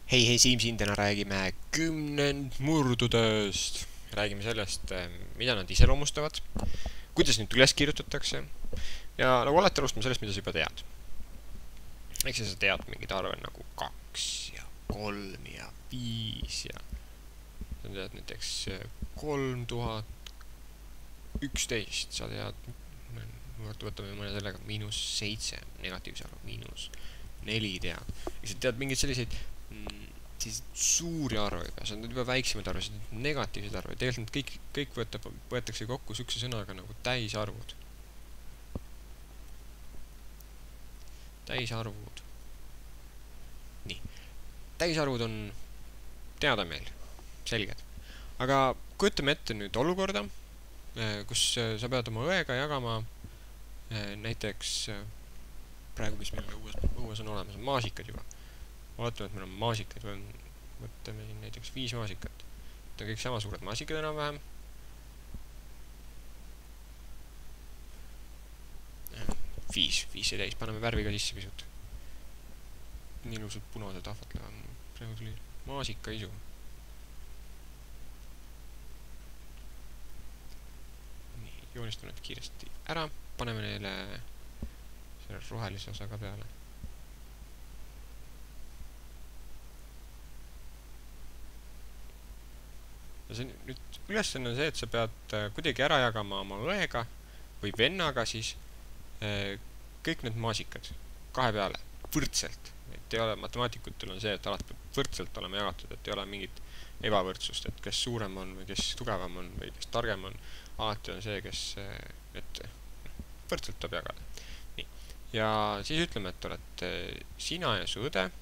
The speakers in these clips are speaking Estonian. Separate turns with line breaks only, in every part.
Hei, Siim siin, täna räägime kümnendmurdudest. Räägime sellest, mida nad iseloomustavad, kuidas neid üles kirjutatakse ja nagu alati alustame sellest, mida sa juba tead. Eks sa tead mingid arve nagu 2 ja 3 ja 5 ja sa tead näiteks 3011, sa tead, võtame mõne sellega, -7, negatiivse arv, -4 tead. Ja sa tead mingeid selliseid siis suuri arve juba, see on juba väiksemad arve, negatiivsed arve, tegelikult need kõik võetakse kokku sükse sõnaga nagu täisarvud. Täisarvud. Nii. Täisarvud on teada meil, selged. Aga kujutame ette nüüd olukorda, kus sa pead oma õega jagama näiteks praegu, mis meil õues on olemas, on maasikad juba. Vaatame, et meil on maasikaid, võtame siin näiteks 5 maasikat. Need on kõik sama suured maasikad enam-vähem. 5 täis, paneme värviga sisse pisut. Nii ilusad punased ahvatlevad. Praegu tuli maasika isu. Nii, joonistame need kiiresti ära. Paneme neile selle rohelise osa ka peale. Ja see nüüd ülesanne on see, et sa pead kuidagi ära jagama oma õega või vennaga siis kõik need maasikad 2 peale, võrdselt. Et ei ole, matemaatikutel on see, et alati peab võrdselt olema jagatud, et ei ole mingit ebavõrdsust, et kes suurem on või kes tugevam on või kes targem on. Alati on see, kes, et võrdselt tuleb jagada. Nii. Ja siis ütleme, et oled sina ja su õde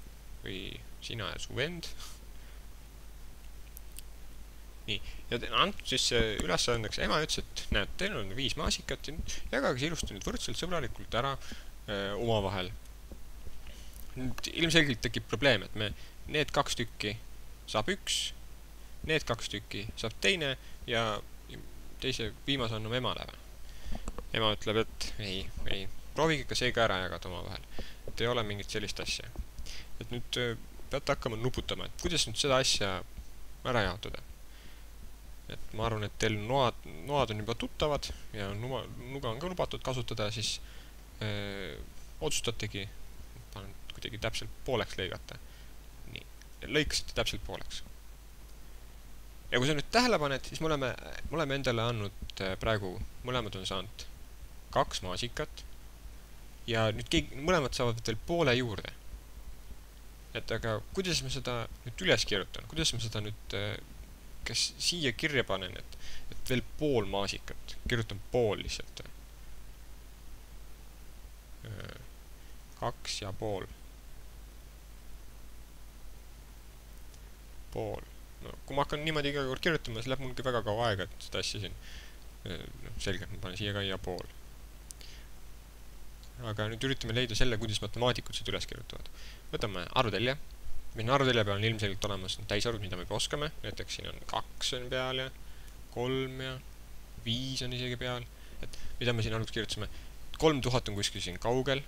või sina ja su vend. Nii, ja antud siis ülesandeks ema ütles, et näed, teil on 5 maasikat, jagage see ilusti nüüd võrdselt sõbralikult ära omavahel. Nüüd ilmselgelt tekib probleem, et me need 2 tükki saab 1, need 2 tükki saab teine ja teise viimase anname emale. Ema ütleb, et ei, proovige ka see ka ära jagada omavahel, et ei ole mingit sellist asja. Et nüüd peate hakkama nuputama, et kuidas nüüd seda asja ära jaotada. Et ma arvan, et teil noad on juba tuttavad ja nuga on ka lubatud kasutada, siis otsustategi kuidagi täpselt pooleks lõigata. Nii, lõikasite täpselt pooleks. Ja kui sa nüüd tähele paned, siis me oleme endale andnud praegu, mõlemad on saanud 2 maasikat ja nüüd mõlemad saavad veel poole juurde. Et aga kuidas me seda nüüd üles kirjutan, kuidas me seda nüüd kas siia kirja panen, et veel pool maasikat, kirjutan pool lihtsalt. 2,5. Pool. No, kui ma hakkan niimoodi iga kord kirjutama, siis läheb mul väga kaua aega, et seda asja siin selgelt, ma panen siia ka ja pool. Aga nüüd üritame leida selle, kuidas matemaatikud seda üles kirjutavad. Võtame arvutelje. Meil arvutelje peal on ilmselgelt olemas täisarvud, mida me juba oskame. Näiteks siin on 2 on peal ja 3 ja 5 on isegi peal. Et mida me siin alguses kirjutasime? 3000 on kuskil siin kaugel,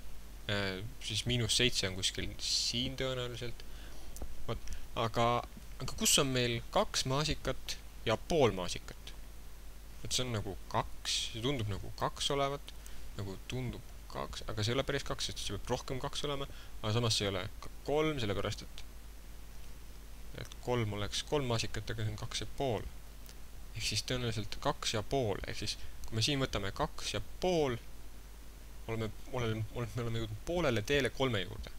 siis -7 on kuskil siin tõenäoliselt. Aga kus on meil 2 maasikat ja pool maasikat? Et see on nagu 2, see tundub nagu 2 olevat, nagu tundub 2, aga see ei ole päris 2, sest see peab rohkem 2 olema, aga samas see ei ole 3, sellepärast et 3 oleks 3 maasikat, aga see on 2,5. Ehk siis tõenäoliselt 2,5, ehk siis kui me siin võtame 2,5, me oleme jõudnud poolele teele 3 juurde.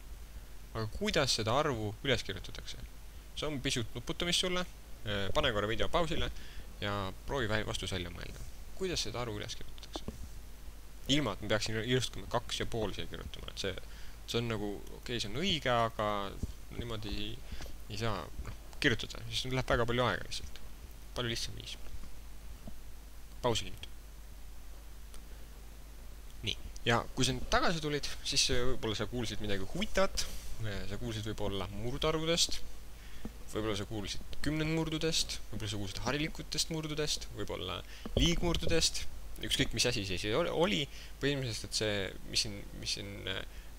Aga kuidas seda arvu üles kirjutatakse? See on pisut nuputamist sulle, pane korra video pausile ja proovi vastus välja mõelda. Kuidas seda arvu üles kirjutatakse? Ilma, et me peaksin iluskama 2,5 siia kirjutama, et see on nagu, okei, see on õige, aga niimoodi ei saa kirjutada, siis läheb väga palju aega lihtsalt. Palju lihtsam viis. Pausi nüüd. Nii, ja kui sa nüüd tagasi tulid, siis võib-olla sa kuulsid midagi huvitavat, sa kuulsid võib-olla murdarvudest, võib-olla sa kuulsid kümnendmurdudest, võib-olla sa kuulsid harilikutest murdudest, võib-olla liigmurdudest, ükskõik mis asi see oli, põhimõtteliselt, et see, mis siin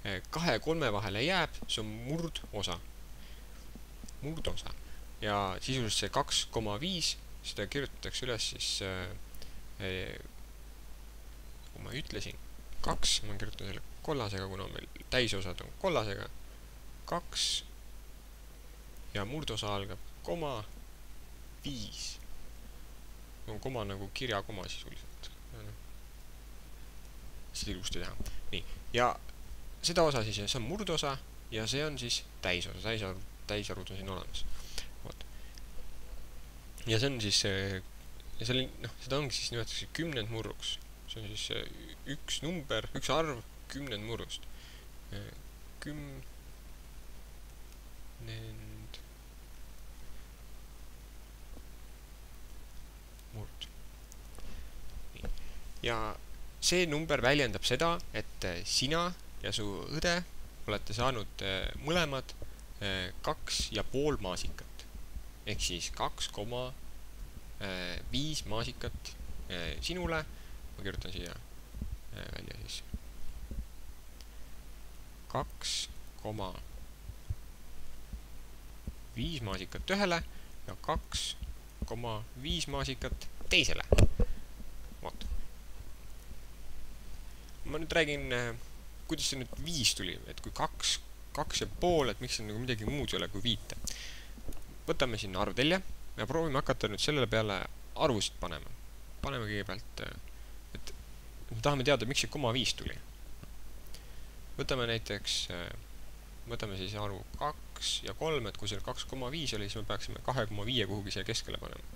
2 ja 3 vahele jääb, see on murdosa. murdosa. Ja sisuliselt see 2,5, seda kirjutatakse üles siis, kui ma ütlesin 2, ma kirjutan selle kollasega, kuna meil täisosad on kollasega, 2 ja murdosa algab koma 5. On koma nagu kirjakoma sisuliselt. Seda ilusti teha. Nii, ja seda osa siis, see on murdosa ja see on siis täisosa, täisarvud on siin olemas. Ja see on siis, ja selle, seda ongi siis nimetatakse kümnendmurruks. See on siis üks number, üks arv kümnendmurrust. Kümnendmurd. Ja see number väljendab seda, et sina ja su õde olete saanud mõlemad 2,5 maasikat. Ehk siis 2,5 maasikat sinule. Ma kirjutan siia välja siis 2,5 maasikat ühele ja 2,5 maasikat teisele. Vaat. Ma nüüd räägin, kuidas see nüüd 5 tuli, et kui 2,5, et miks see nagu midagi muud ei ole kui 5. Võtame siin arvtelje ja proovime hakata nüüd sellele peale arvusid panema. Paneme kõigepealt, et me tahame teada, miks see 0,5 tuli. Võtame näiteks, võtame siis arvu 2 ja 3, et kui seal 2,5 oli, siis me peaksime 2,5 kuhugi siia keskele panema.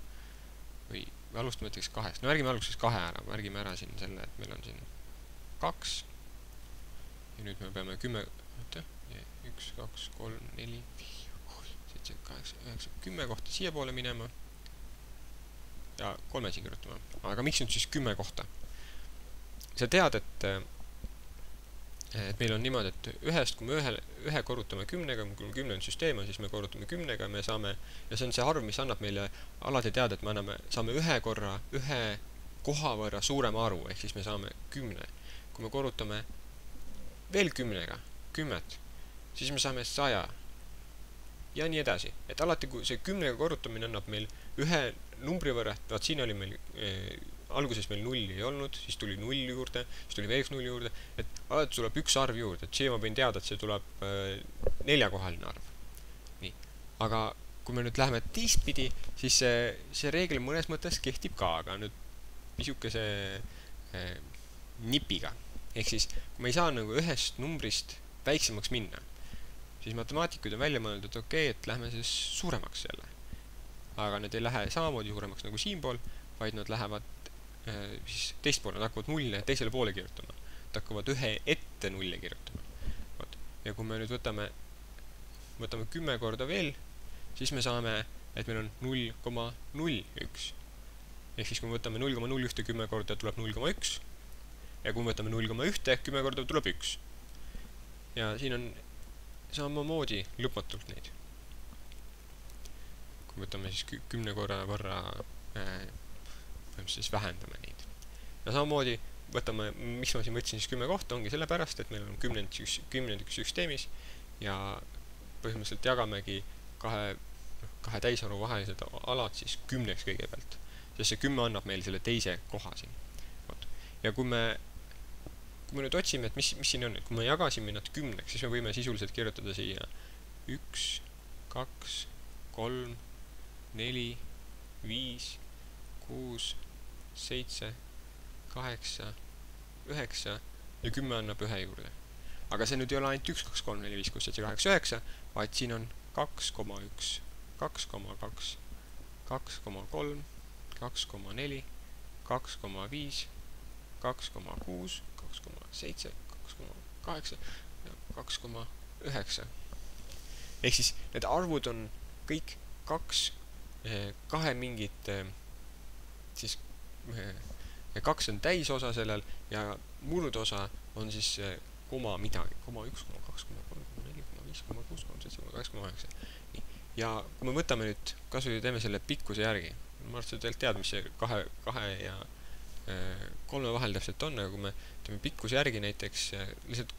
Või alustame näiteks 2. No märgime alguses 2 ära, märgime ära siin selle, et meil on siin 2. Ja nüüd me peame 10, 1, 2, 3, 4, 7, 8, 9, 10 kohta siia poole minema ja 3 siin kirjutama. Aga miks nüüd siis 10 kohta? Sa tead, et meil on niimoodi, et ühest, kui me ühe korrutame 10-ga, kui 10 on süsteem, siis me korrutame 10-ga, me saame, ja see on see arv, mis annab meile alati teada, et me saame ühe koha võrra suurema arvu, ehk siis me saame 10. Kui me korrutame veel 10-ga, 10, siis me saame 100 ja nii edasi. Et alati, kui see 10-ga korrutamine annab meil ühe numbri võrra, vaat siin oli meil, alguses meil 0 ei olnud, siis tuli 0 juurde, siis tuli veel 0 juurde, et alati tuleb üks arv juurde, et siia ma võin teada, et see tuleb 4-kohaline arv. Nii, aga kui me nüüd läheme teistpidi, siis see reegel mõnes mõttes kehtib ka, aga nüüd pisukese nipiga. Ehk siis, kui me ei saa nagu ühest numbrist väiksemaks minna, siis matemaatikud on välja mõeldud, et okei, et lähme siis suuremaks jälle. Aga need ei lähe samamoodi suuremaks nagu siinpool, vaid nad lähevad siis teist poole, nad hakkavad 0 teisele poole kirjutama. Nad hakkavad ühe ette 0 kirjutama. Ja kui me nüüd võtame 10 korda veel, siis me saame, et meil on 0,01. Ehk siis kui me võtame 0,01 10 korda, tuleb 0,1. Ja kui me võtame 0,1 10 korda, tuleb 1. Ja siin on samamoodi lõpmatult neid. Kui võtame siis 10 korra võrra, siis vähendame neid. Ja samamoodi võtame, miks ma siin võtsin siis 10 kohta, ongi sellepärast, et meil on kümnendik süsteemis ja põhimõtteliselt jagamegi kahe täisarvu vahelised alad siis 10 kõigepealt. Sest see 10 annab meil selle teise koha siin. Ja kui me nüüd otsime, et mis siin on, et kui me jagasime nad 10, siis me võime sisuliselt kirjutada siia 1, 2, 3, 4, 5, 6, 7, 8, 9 ja 10 annab 1 juurde. Aga see nüüd ei ole ainult 1, 2, 3, 4, 5, 6, 7, 8, 9, vaid siin on 2,1, 2,2, 2,3, 2,4, 2,5, 2,6, 2,7, 2,8 ja 2,9. Ehk siis need arvud on kõik kahe mingit, siis 2 on täisosa sellel ja murdosa on siis koma midagi, koma 1, 2, 3, 4, 5, 6, 7, 8, 9. Ja kui me võtame nüüd, kas või teeme selle pikkuse järgi, ma arvan, et sa tead, mis see 2 ja 3 vahel täpselt on, aga kui me teeme pikkuse järgi näiteks, lihtsalt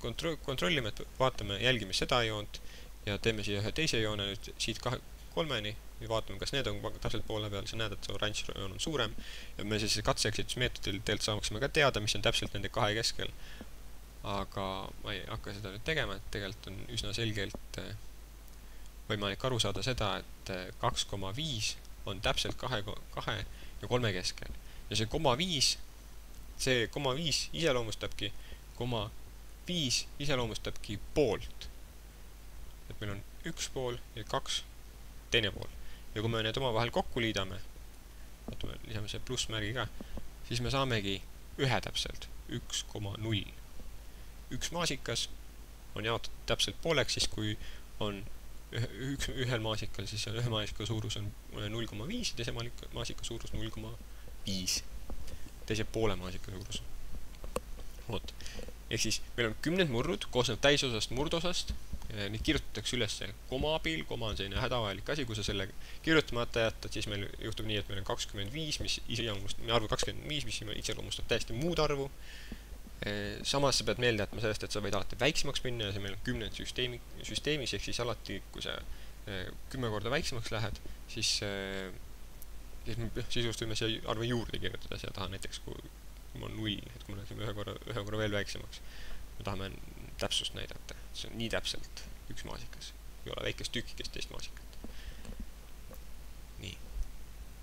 kontrollime, et vaatame, jälgime seda joont ja teeme siia ühe teise joone nüüd siit 3-ni ja vaatame, kas need on täpselt poole peal, sa näed, et see oranž joon on suurem ja me siis katse-eksitusmeetodil tegelikult saaksime ka teada, mis on täpselt nende kahe keskel. Aga ma ei hakka seda nüüd tegema, et tegelikult on üsna selgelt võimalik aru saada seda, et 2,5 on täpselt 2 ja 3 keskel. Ja see 0,5 iseloomustabki, 0,5 iseloomustabki poolt. Et meil on üks pool ja 2 teine pool. Ja kui me need omavahel kokku liidame, lisame see plussmärgi ka, siis me saamegi ühe täpselt, 1,0. Üks maasikas on jaotatud täpselt pooleks, siis kui on ühel maasikal, siis ühe maasika suurus on 0,5, teise maasika suurus 0,5. Teise poole maasika suurus. Oot. Ehk siis meil on 10 murrud, koosnev täisosast murdosast. Neid kirjutatakse üles koma abil, koma on selline hädavajalik asi, kui sa selle kirjutamata jätad, siis meil juhtub nii, et meil on 25, mis arvu 25, mis iseloomustab täiesti muud arvu. Samas sa pead meelde jätma sellest, et sa võid alati väiksemaks minna ja see meil on 10 süsteemis, ehk siis alati, kui sa 10 korda väiksemaks lähed, siis just võime siia arve juurde kirjutada siia taha, näiteks kui on 0, et kui me läheksime ühe korra veel väiksemaks, me tahame täpsust näidata. See on nii täpselt üks maasikas. Ei ole väikest tükikest teist maasikat. Nii.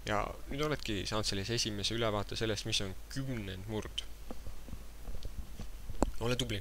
Ja nüüd oledki saanud sellise esimese ülevaate sellest, mis on 10 murd. Ole tubli!